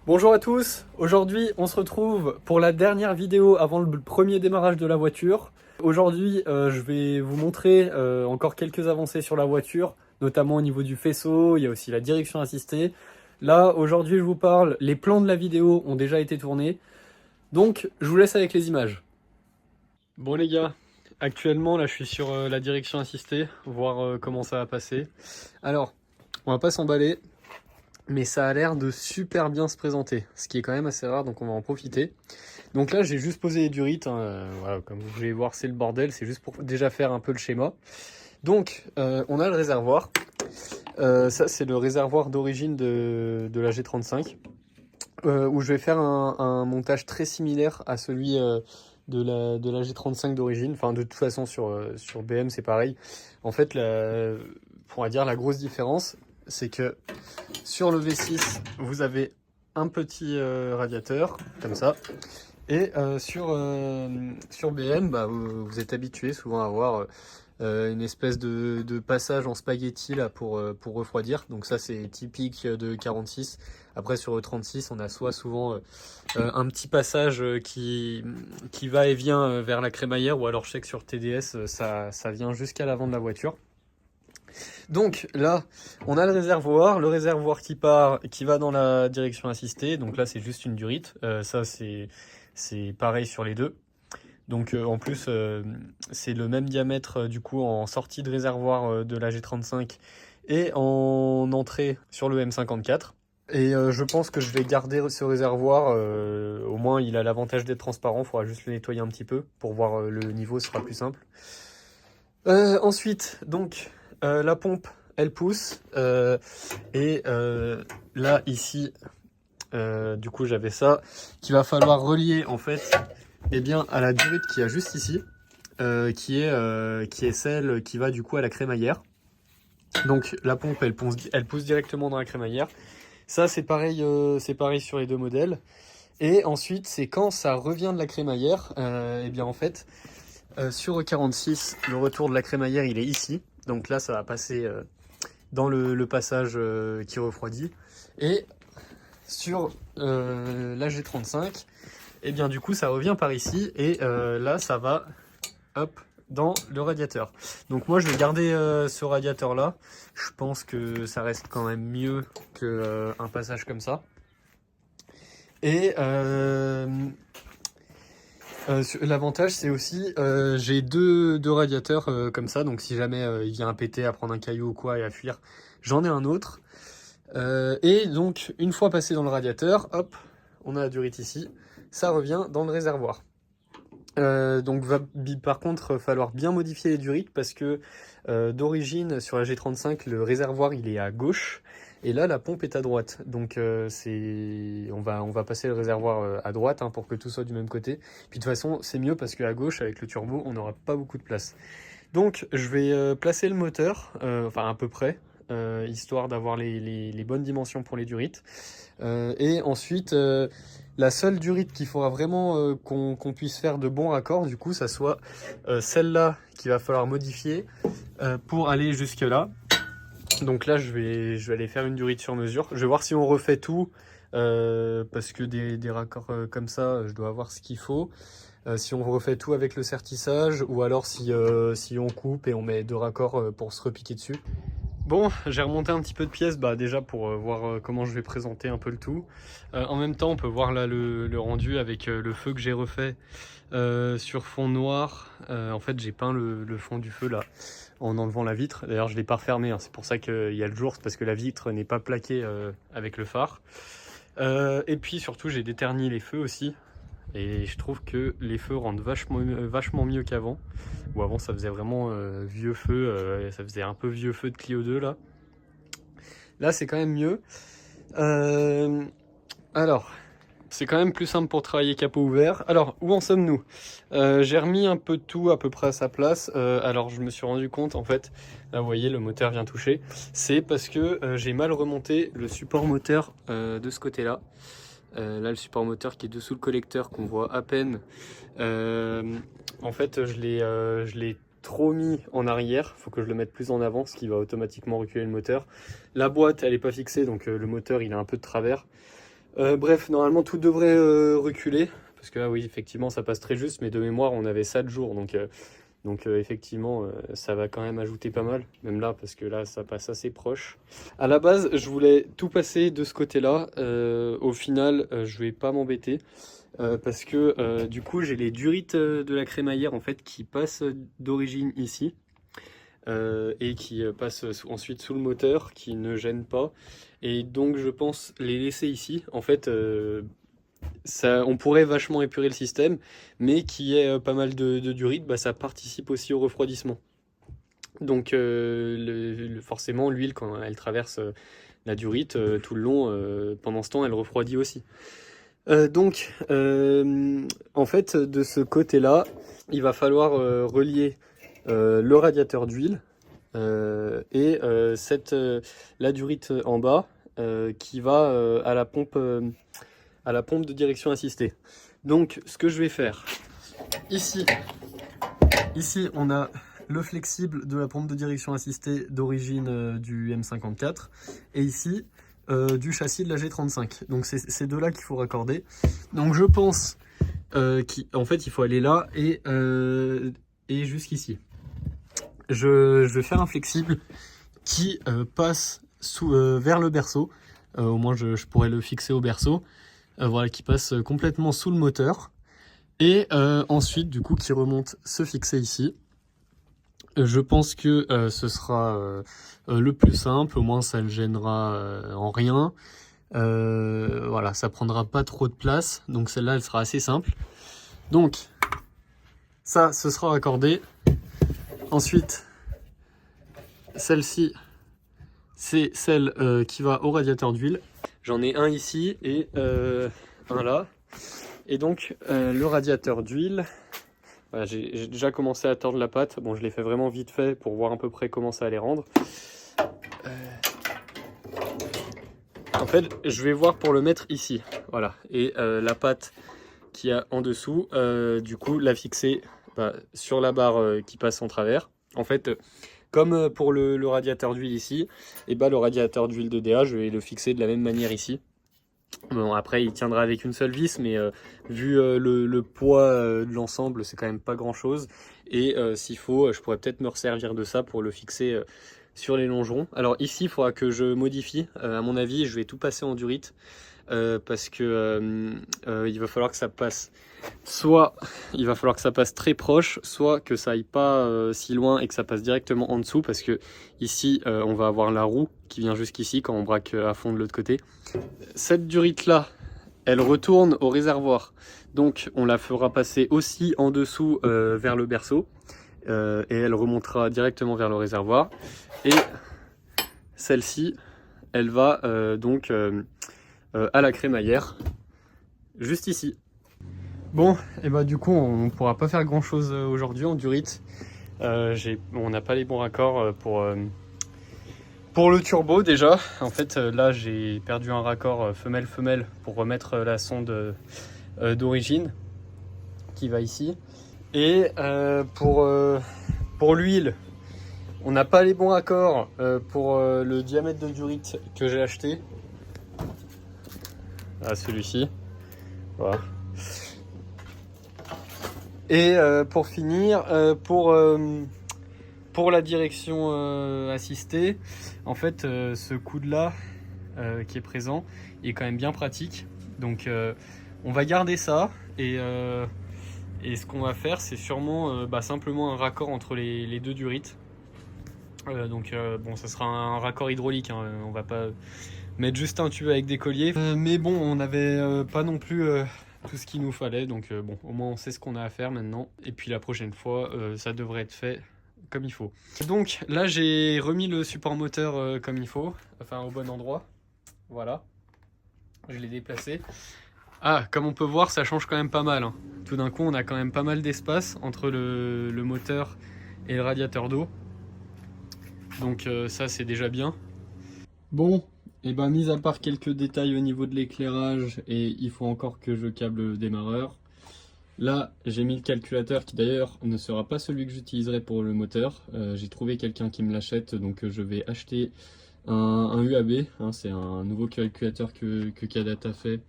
Bonjour à tous, aujourd'hui on se retrouve pour la dernière vidéo avant le premier démarrage de la voiture. Aujourd'hui je vais vous montrer encore quelques avancées sur la voiture, notamment au niveau du faisceau, il y a aussi la direction assistée. Là aujourd'hui je vous parle, les plans de la vidéo ont déjà été tournés, donc je vous laisse avec les images. Bon les gars, actuellement là je suis sur la direction assistée, voir comment ça va passer. Alors, on va pas s'emballer. Mais ça a l'air de super bien se présenter, ce qui est quand même assez rare, donc on va en profiter. Donc là, j'ai juste posé les durites, hein, voilà, comme vous pouvez voir, c'est le bordel, c'est juste pour déjà faire un peu le schéma. Donc, on a le réservoir. Ça, c'est le réservoir d'origine de la G35, où je vais faire un montage très similaire à celui de la G35 d'origine. Enfin, de toute façon, sur BM, c'est pareil. En fait, on va dire la grosse différence, c'est que sur le V6, vous avez un petit radiateur, comme ça. Et sur BM, bah, vous êtes habitué souvent à avoir une espèce de passage en spaghetti là, pour refroidir. Donc ça, c'est typique de 46. Après, sur le 36, on a soit souvent un petit passage qui va et vient vers la crémaillère, ou alors je sais que sur TDS, ça vient jusqu'à l'avant de la voiture. Donc là, on a le réservoir qui part, qui va dans la direction assistée. Donc là, c'est juste une durite. Ça, c'est pareil sur les deux. Donc en plus, c'est le même diamètre du coup en sortie de réservoir de la G35 et en entrée sur le M54. Et je pense que je vais garder ce réservoir. Au moins, il a l'avantage d'être transparent. Il faudra juste le nettoyer un petit peu pour voir le niveau, ce sera plus simple. Ensuite, donc, la pompe, elle pousse. Là, ici, du coup, j'avais ça qu'il va falloir relier, en fait, eh bien, à la durite qu'il y a juste ici, qui est celle qui va, du coup, à la crémaillère. Donc, la pompe, elle pousse directement dans la crémaillère. Ça, c'est pareil sur les deux modèles. Et ensuite, c'est quand ça revient de la crémaillère, eh bien, en fait, sur E46, le retour de la crémaillère, il est ici. Donc là, ça va passer dans le passage qui refroidit. Et sur la G35, et bien du coup, ça revient par ici. Et là, ça va hop, dans le radiateur. Donc moi, je vais garder ce radiateur-là. Je pense que ça reste quand même mieux qu'un passage comme ça. Et l'avantage, c'est aussi, j'ai deux radiateurs comme ça, donc si jamais il vient à péter, à prendre un caillou ou quoi et à fuir, j'en ai un autre. Et donc, une fois passé dans le radiateur, hop, on a la durite ici, ça revient dans le réservoir. Donc par contre, falloir bien modifier les durites parce que d'origine sur la G35, le réservoir il est à gauche et là la pompe est à droite. Donc on va passer le réservoir à droite, hein, pour que tout soit du même côté. Puis de toute façon, c'est mieux parce qu'à gauche avec le turbo, on n'aura pas beaucoup de place. Donc je vais placer le moteur, enfin à peu près, histoire d'avoir les bonnes dimensions pour les durites. Et ensuite, la seule durite qu'il faudra vraiment qu'on puisse faire de bons raccords, du coup, ça soit celle-là qu'il va falloir modifier pour aller jusque là. Donc là, je vais aller faire une durite sur mesure. Je vais voir si on refait tout, parce que des raccords comme ça, je dois avoir ce qu'il faut. Si on refait tout avec le sertissage, ou alors si on coupe et on met deux raccords pour se repiquer dessus. Bon, j'ai remonté un petit peu de pièces, bah déjà pour voir comment je vais présenter un peu le tout. En même temps, on peut voir là le rendu avec le feu que j'ai refait sur fond noir. En fait, j'ai peint le fond du feu là en enlevant la vitre. D'ailleurs, je l'ai pas refermé, hein. C'est pour ça qu'il y a le jour, c'est parce que la vitre n'est pas plaquée avec le phare. Et puis surtout, j'ai déterni les feux aussi. Et je trouve que les feux rendent vachement mieux qu'avant. Ou avant, ça faisait vraiment vieux feu, ça faisait un peu vieux feu de Clio 2 là. Là, c'est quand même mieux. Euh, alors, c'est quand même plus simple pour travailler capot ouvert. Alors, où en sommes-nous? J'ai remis un peu de tout à peu près à sa place. Alors, je me suis rendu compte, en fait, là, vous voyez, le moteur vient toucher. C'est parce que j'ai mal remonté le support moteur de ce côté-là. Là, le support moteur qui est dessous le collecteur, qu'on voit à peine. En fait, je l'ai trop mis en arrière. Il faut que je le mette plus en avant, ce qui va automatiquement reculer le moteur. La boîte, elle n'est pas fixée, donc le moteur, il a un peu de travers. Bref, normalement tout devrait reculer. Parce que là, oui, effectivement, ça passe très juste, mais de mémoire, on avait 7 jours. Donc effectivement, ça va quand même ajouter pas mal. Même là, parce que là, ça passe assez proche. À la base, je voulais tout passer de ce côté-là. Au final, je vais pas m'embêter. Parce que du coup, j'ai les durites de la crémaillère en fait qui passent d'origine ici. Et qui passent ensuite sous le moteur, qui ne gênent pas. Et donc je pense les laisser ici. En fait, ça, on pourrait vachement épurer le système, mais qui est pas mal de durite, bah, ça participe aussi au refroidissement. Donc forcément, l'huile, quand elle traverse la durite tout le long, pendant ce temps, elle refroidit aussi. En fait, de ce côté-là, il va falloir relier le radiateur d'huile la durite en bas qui va à la pompe de direction assistée. Donc, ce que je vais faire, ici on a le flexible de la pompe de direction assistée d'origine du M54 et ici du châssis de la G35. Donc, c'est ces deux-là qu'il faut raccorder. Donc, je pense qu'en fait, il faut aller là et jusqu'ici. Je vais faire un flexible qui passe vers le berceau. Au moins, je pourrais le fixer au berceau. Voilà, qui passe complètement sous le moteur. Et ensuite, du coup, qui remonte se fixer ici. Je pense que ce sera le plus simple. Au moins, ça ne gênera en rien. Voilà, ça prendra pas trop de place. Donc, celle-là, elle sera assez simple. Donc, ça, ce sera raccordé. Ensuite, celle-ci, c'est celle qui va au radiateur d'huile. J'en ai un ici et un là. Et donc, le radiateur d'huile, voilà, j'ai déjà commencé à tordre la pâte. Bon, je l'ai fait vraiment vite fait pour voir à peu près comment ça allait rendre. En fait, je vais voir pour le mettre ici. Voilà. Et la pâte qu'il y a en dessous, du coup, la fixer sur la barre qui passe en travers. En fait, comme pour le radiateur d'huile ici, et le radiateur d'huile de DA, je vais le fixer de la même manière ici. Bon, après, il tiendra avec une seule vis, mais vu le poids de l'ensemble, c'est quand même pas grand chose. Et s'il faut, je pourrais peut-être me resservir de ça pour le fixer sur les longerons. Alors ici, il faudra que je modifie. À mon avis, je vais tout passer en durite. Parce que il va falloir que ça passe. Soit il va falloir que ça passe très proche, soit que ça aille pas si loin et que ça passe directement en dessous, parce que ici on va avoir la roue qui vient jusqu'ici quand on braque à fond de l'autre côté. Cette durite là, elle retourne au réservoir, donc on la fera passer aussi en dessous vers le berceau et elle remontera directement vers le réservoir. Et celle-ci, elle va donc à la crémaillère, juste ici. Bon, et du coup, on ne pourra pas faire grand chose aujourd'hui en durite. On n'a pas les bons raccords pour le turbo déjà. En fait, là, j'ai perdu un raccord femelle-femelle pour remettre la sonde d'origine qui va ici. Et pour l'huile, on n'a pas les bons raccords pour le diamètre de durite que j'ai acheté. Ah, celui-ci. Voilà. Et pour finir, pour la direction assistée, en fait, ce coude-là qui est présent, il est quand même bien pratique. Donc, on va garder ça et ce qu'on va faire, c'est sûrement simplement un raccord entre les deux durites. Bon, ça sera un raccord hydraulique, hein, on va pas mettre juste un tube avec des colliers. Mais bon, on n'avait pas non plus tout ce qu'il nous fallait, donc bon, au moins on sait ce qu'on a à faire maintenant. Et puis la prochaine fois, ça devrait être fait comme il faut. Donc là, j'ai remis le support moteur comme il faut, enfin au bon endroit. Voilà, je l'ai déplacé. Ah, comme on peut voir, ça change quand même pas mal, hein. Tout d'un coup, on a quand même pas mal d'espace entre le moteur et le radiateur d'eau. Donc ça, c'est déjà bien. Bon, et mis à part quelques détails au niveau de l'éclairage, et il faut encore que je câble le démarreur. Là, j'ai mis le calculateur qui d'ailleurs ne sera pas celui que j'utiliserai pour le moteur. J'ai trouvé quelqu'un qui me l'achète, donc je vais acheter un UAB, hein, c'est un nouveau calculateur que Cadat a fait,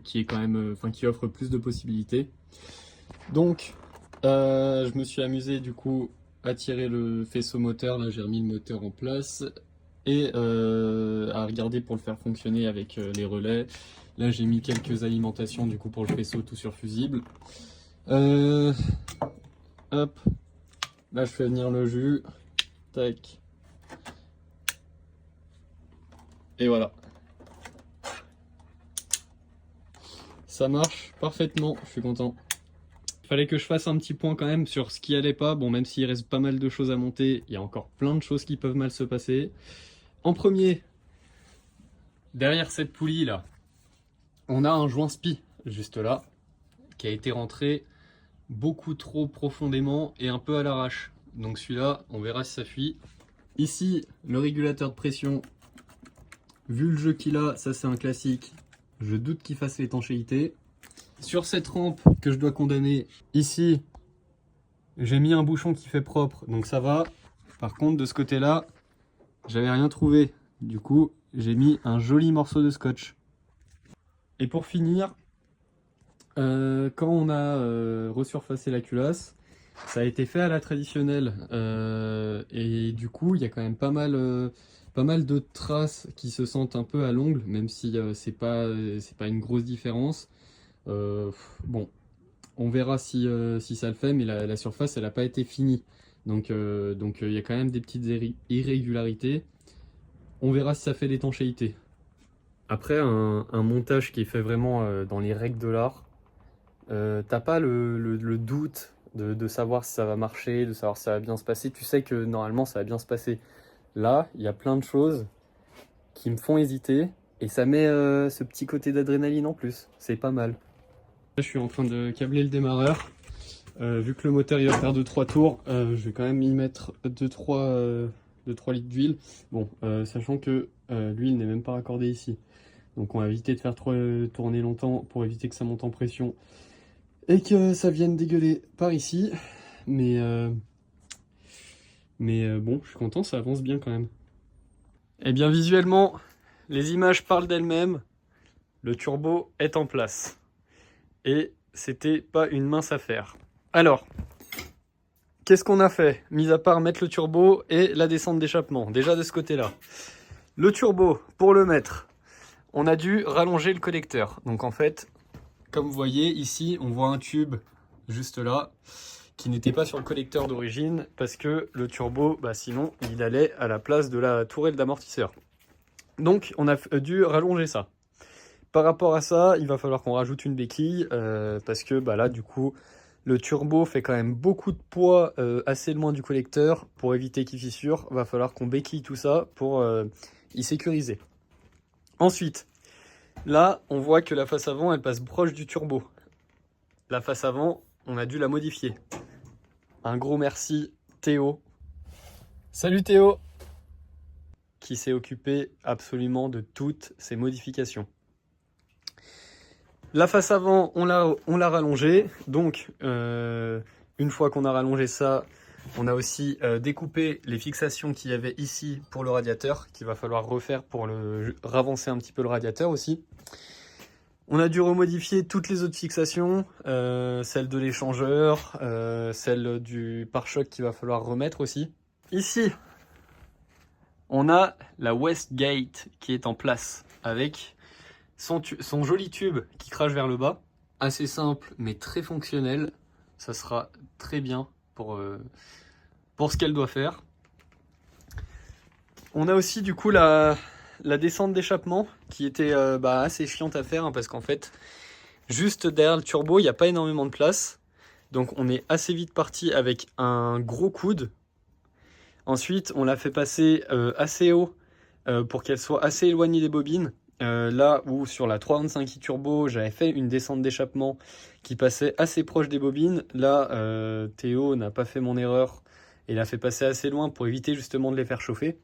qui est quand même, qui offre plus de possibilités. Donc, je me suis amusé du coup à tirer le faisceau moteur. Là, j'ai remis le moteur en place et à regarder pour le faire fonctionner avec les relais. Là, j'ai mis quelques alimentations du coup pour le faisceau tout sur fusible. Hop, là je fais venir le jus, tac, et voilà. Ça marche parfaitement, je suis content. Il fallait que je fasse un petit point quand même sur ce qui allait pas. Bon, même s'il reste pas mal de choses à monter, il y a encore plein de choses qui peuvent mal se passer. En premier, derrière cette poulie là, on a un joint SPI, juste là, qui a été rentré beaucoup trop profondément et un peu à l'arrache. Donc celui-là, on verra si ça fuit. Ici, le régulateur de pression, vu le jeu qu'il a, ça c'est un classique. Je doute qu'il fasse l'étanchéité. Sur cette rampe que je dois condamner, ici, j'ai mis un bouchon qui fait propre, donc ça va. Par contre, de ce côté-là, j'avais rien trouvé. Du coup, j'ai mis un joli morceau de scotch. Et pour finir, quand on a resurfacé la culasse, ça a été fait à la traditionnelle. Et du coup, il y a quand même pas mal de traces qui se sentent un peu à l'ongle, même si c'est pas une grosse différence. Bon, on verra si ça le fait, mais la surface, elle n'a pas été finie. Donc il y a quand même des petites irrégularités. On verra si ça fait l'étanchéité. Après, un montage qui est fait vraiment dans les règles de l'art, t'as pas le doute de savoir si ça va marcher, de savoir si ça va bien se passer. Tu sais que normalement, ça va bien se passer. Là, il y a plein de choses qui me font hésiter, et ça met ce petit côté d'adrénaline en plus. C'est pas mal. Là, je suis en train de câbler le démarreur. Vu que le moteur il va faire 2-3 tours, je vais quand même y mettre 2-3 litres d'huile. Bon, sachant que l'huile n'est même pas raccordée ici. Donc on va éviter de faire tourner longtemps pour éviter que ça monte en pression et que ça vienne dégueuler par ici. Mais bon, je suis content, ça avance bien quand même. Et bien visuellement, les images parlent d'elles-mêmes. Le turbo est en place. Et c'était pas une mince affaire. Alors, qu'est-ce qu'on a fait, mis à part mettre le turbo et la descente d'échappement, déjà de ce côté-là. Le turbo, pour le mettre, on a dû rallonger le collecteur. Donc en fait, comme vous voyez, ici, on voit un tube juste là, qui n'était pas sur le collecteur d'origine, parce que le turbo, sinon, il allait à la place de la tourelle d'amortisseur. Donc on a dû rallonger ça. Par rapport à ça, il va falloir qu'on rajoute une béquille, parce que là, du coup, le turbo fait quand même beaucoup de poids assez loin du collecteur. Pour éviter qu'il fissure, va falloir qu'on béquille tout ça pour y sécuriser. Ensuite, là, on voit que la face avant, elle passe proche du turbo. La face avant, on a dû la modifier. Un gros merci Théo. Salut Théo! Qui s'est occupé absolument de toutes ces modifications. La face avant, on l'a rallongée. Donc, une fois qu'on a rallongé ça, on a aussi découpé les fixations qu'il y avait ici pour le radiateur, qu'il va falloir refaire pour ravancer un petit peu le radiateur aussi. On a dû remodifier toutes les autres fixations, celle de l'échangeur, celle du pare-choc qu'il va falloir remettre aussi. Ici, on a la Westgate qui est en place avec son joli tube qui crache vers le bas. Assez simple mais très fonctionnel. Ça sera très bien pour ce qu'elle doit faire. On a aussi du coup la descente d'échappement qui était assez chiante à faire, parce qu'en fait, juste derrière le turbo, il n'y a pas énormément de place. Donc on est assez vite parti avec un gros coude. Ensuite, on l'a fait passer assez haut pour qu'elle soit assez éloignée des bobines. Là où sur la 325i turbo, j'avais fait une descente d'échappement qui passait assez proche des bobines. Là, Théo n'a pas fait mon erreur et l'a fait passer assez loin pour éviter justement de les faire chauffer.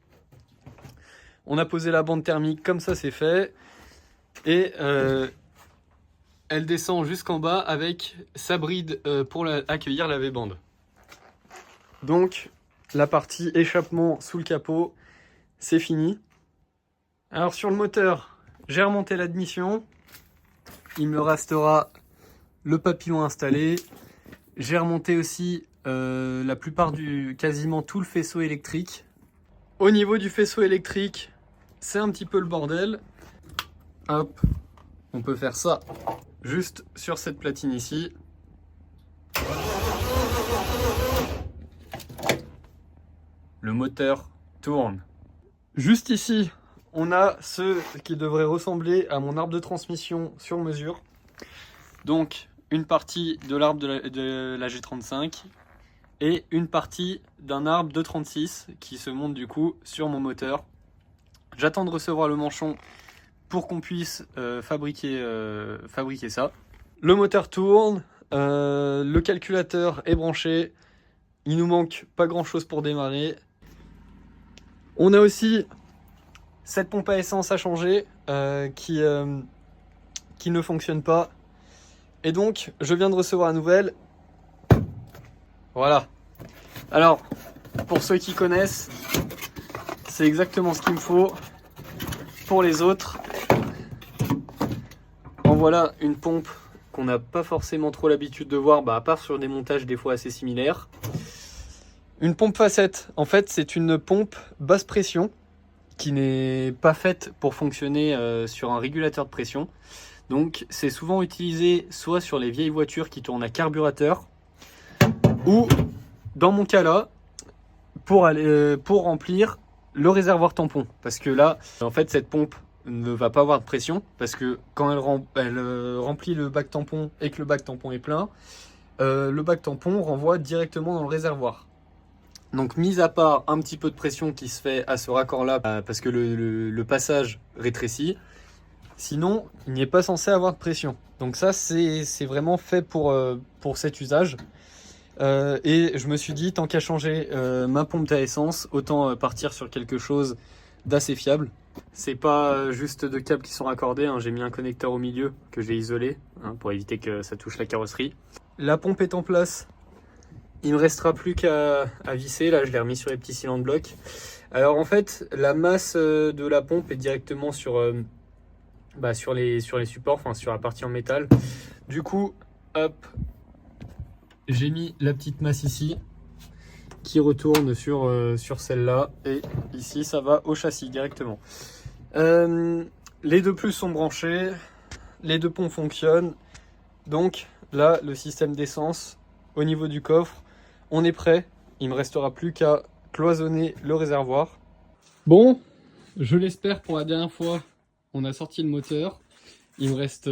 On a posé la bande thermique, comme ça c'est fait. Et elle descend jusqu'en bas avec sa bride pour accueillir la V-bande. Donc, la partie échappement sous le capot c'est fini. Alors sur le moteur, j'ai remonté l'admission. Il me restera le papillon installé. J'ai remonté aussi la plupart quasiment tout le faisceau électrique. Au niveau du faisceau électrique, c'est un petit peu le bordel. Hop, on peut faire ça juste sur cette platine ici. Le moteur tourne. Juste ici, on a ce qui devrait ressembler à mon arbre de transmission sur mesure. Donc, une partie de l'arbre de la G35 et une partie d'un arbre de 36 qui se monte du coup sur mon moteur. J'attends de recevoir le manchon pour qu'on puisse fabriquer ça. Le moteur tourne, le calculateur est branché, il nous manque pas grand chose pour démarrer. On a aussi cette pompe à essence à changer qui ne fonctionne pas. Et donc, je viens de recevoir la nouvelle. Voilà. Alors, pour ceux qui connaissent, c'est exactement ce qu'il me faut. Pour les autres, en voilà une pompe qu'on n'a pas forcément trop l'habitude de voir, à part sur des montages des fois assez similaires. Une pompe facette, en fait, c'est une pompe basse pression qui n'est pas faite pour fonctionner sur un régulateur de pression. Donc c'est souvent utilisé soit sur les vieilles voitures qui tournent à carburateur ou dans mon cas là pour remplir le réservoir tampon. Parce que là en fait cette pompe ne va pas avoir de pression parce que quand elle remplit le bac tampon et que le bac tampon est plein, le bac tampon renvoie directement dans le réservoir. Donc mis à part un petit peu de pression qui se fait à ce raccord là parce que le passage rétrécit, sinon, il n'est pas censé avoir de pression. Donc ça, c'est vraiment fait pour cet usage. Et je me suis dit, tant qu'à changer ma pompe à essence, autant partir sur quelque chose d'assez fiable. C'est pas juste deux câbles qui sont raccordés, hein. J'ai mis un connecteur au milieu que j'ai isolé pour éviter que ça touche la carrosserie. La pompe est en place. Il me restera plus qu'à visser. Là, je l'ai remis sur les petits cylindres blocs. Alors en fait, la masse de la pompe est directement sur les supports, enfin sur la partie en métal. Du coup, hop, j'ai mis la petite masse ici qui retourne sur celle-là et ici ça va au châssis directement. Les deux plus sont branchés, les deux pompes fonctionnent. Donc là, le système d'essence au niveau du coffre, on est prêt. Il me restera plus qu'à cloisonner le réservoir. Bon, je l'espère pour la dernière fois. On a sorti le moteur, il me reste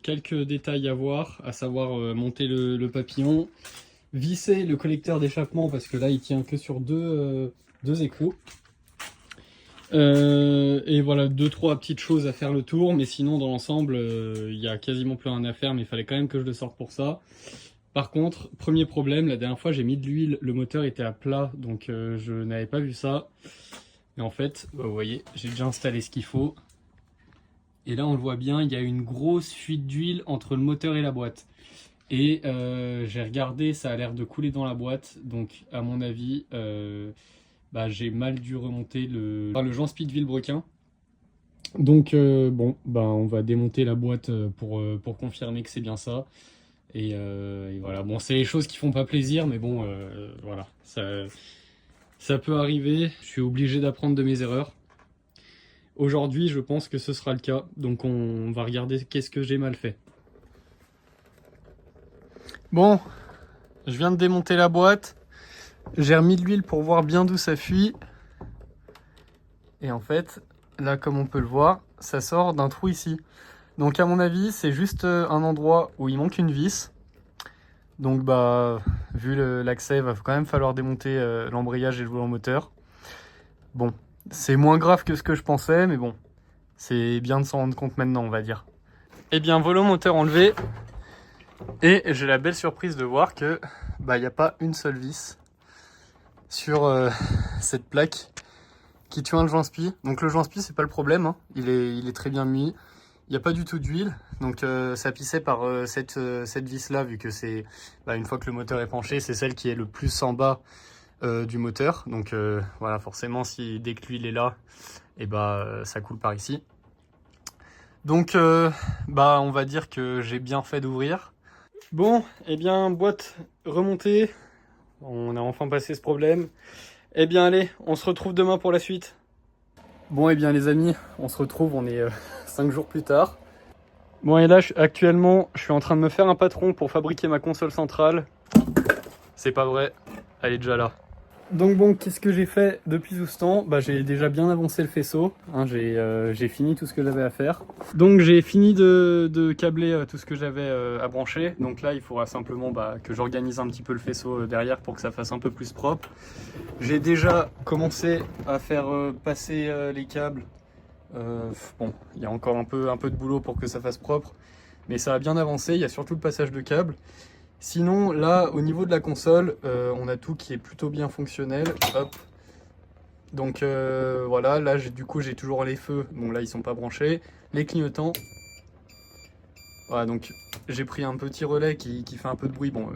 quelques détails à voir, à savoir monter le papillon, visser le collecteur d'échappement parce que là il tient que sur deux écrous. Et voilà, 2-3 petites choses à faire le tour, mais sinon dans l'ensemble il y a quasiment plus rien à faire, mais il fallait quand même que je le sorte pour ça. Par contre, premier problème, la dernière fois j'ai mis de l'huile, le moteur était à plat, donc je n'avais pas vu ça. Et en fait, vous voyez, j'ai déjà installé ce qu'il faut. Et là, on le voit bien, il y a une grosse fuite d'huile entre le moteur et la boîte. Et j'ai regardé, ça a l'air de couler dans la boîte. Donc, à mon avis, j'ai mal dû remonter le joint speed vilebrequin. Donc, on va démonter la boîte pour confirmer que c'est bien ça. Et voilà, bon, c'est les choses qui font pas plaisir, mais bon, voilà, ça peut arriver. Je suis obligé d'apprendre de mes erreurs. Aujourd'hui, je pense que ce sera le cas, donc on va regarder qu'est-ce que j'ai mal fait. Bon, je viens de démonter la boîte, j'ai remis de l'huile pour voir bien d'où ça fuit. Et en fait, là comme on peut le voir, ça sort d'un trou ici. Donc à mon avis, c'est juste un endroit où il manque une vis. Donc vu l'accès, il va quand même falloir démonter l'embrayage et le volant moteur. Bon. C'est moins grave que ce que je pensais, mais bon, c'est bien de s'en rendre compte maintenant, on va dire. Eh bien, volant moteur enlevé, et j'ai la belle surprise de voir que il n'y a pas une seule vis sur cette plaque qui tient le joint spi. Donc le joint spi, c'est pas le problème, hein. Il est très bien mis. Il n'y a pas du tout d'huile, donc ça pissait par cette vis là, vu que c'est une fois que le moteur est penché, c'est celle qui est le plus en bas du moteur. Donc voilà, forcément, dès que l'huile est là, et ça coule par ici. Donc on va dire que j'ai bien fait d'ouvrir. Bon, et bien boîte remontée, on a enfin passé ce problème. Eh bien allez, on se retrouve demain pour la suite. Bon, et bien les amis, on se retrouve, on est 5 jours plus tard. Bon, et là actuellement je suis en train de me faire un patron pour fabriquer ma console centrale. C'est pas vrai, elle est déjà là. Donc bon, qu'est-ce que j'ai fait depuis tout ce temps? J'ai déjà bien avancé le faisceau, hein, j'ai fini tout ce que j'avais à faire. Donc j'ai fini de câbler tout ce que j'avais à brancher. Donc là il faudra simplement que j'organise un petit peu le faisceau derrière pour que ça fasse un peu plus propre. J'ai déjà commencé à faire passer les câbles. Bon, il y a encore un peu de boulot pour que ça fasse propre, mais ça a bien avancé, il y a surtout le passage de câbles. Sinon, là, au niveau de la console, on a tout qui est plutôt bien fonctionnel. Hop. Donc voilà, là du coup j'ai toujours les feux, bon là ils sont pas branchés, les clignotants. Voilà, donc j'ai pris un petit relais qui fait un peu de bruit. Bon,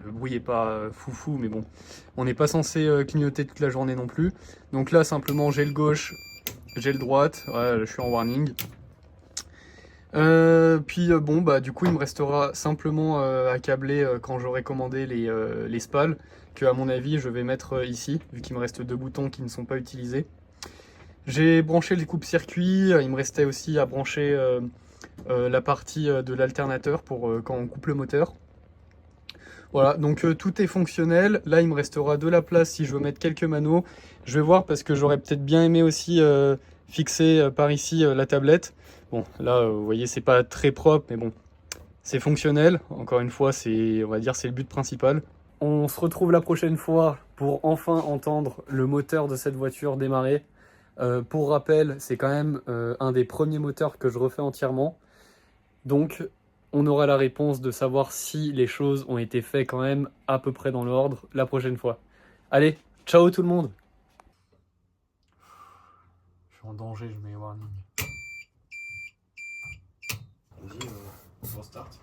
le bruit est pas foufou, mais bon, on n'est pas censé clignoter toute la journée non plus. Donc là simplement j'ai le gauche, j'ai le droite, voilà, je suis en warning. Du coup il me restera simplement à câbler quand j'aurai commandé les spals, que à mon avis je vais mettre ici, vu qu'il me reste 2 boutons qui ne sont pas utilisés. J'ai branché les coupes-circuits, il me restait aussi à brancher la partie de l'alternateur pour quand on coupe le moteur. Voilà, donc tout est fonctionnel. Là il me restera de la place si je veux mettre quelques manos. Je vais voir parce que j'aurais peut-être bien aimé aussi fixer par ici la tablette. Bon, là, vous voyez, c'est pas très propre, mais bon, c'est fonctionnel. Encore une fois, on va dire, c'est le but principal. On se retrouve la prochaine fois pour enfin entendre le moteur de cette voiture démarrer. Pour rappel, c'est quand même un des premiers moteurs que je refais entièrement. Donc, on aura la réponse de savoir si les choses ont été faites quand même à peu près dans l'ordre la prochaine fois. Allez, ciao tout le monde! Je suis en danger, je mets warning. Vas-y, on start.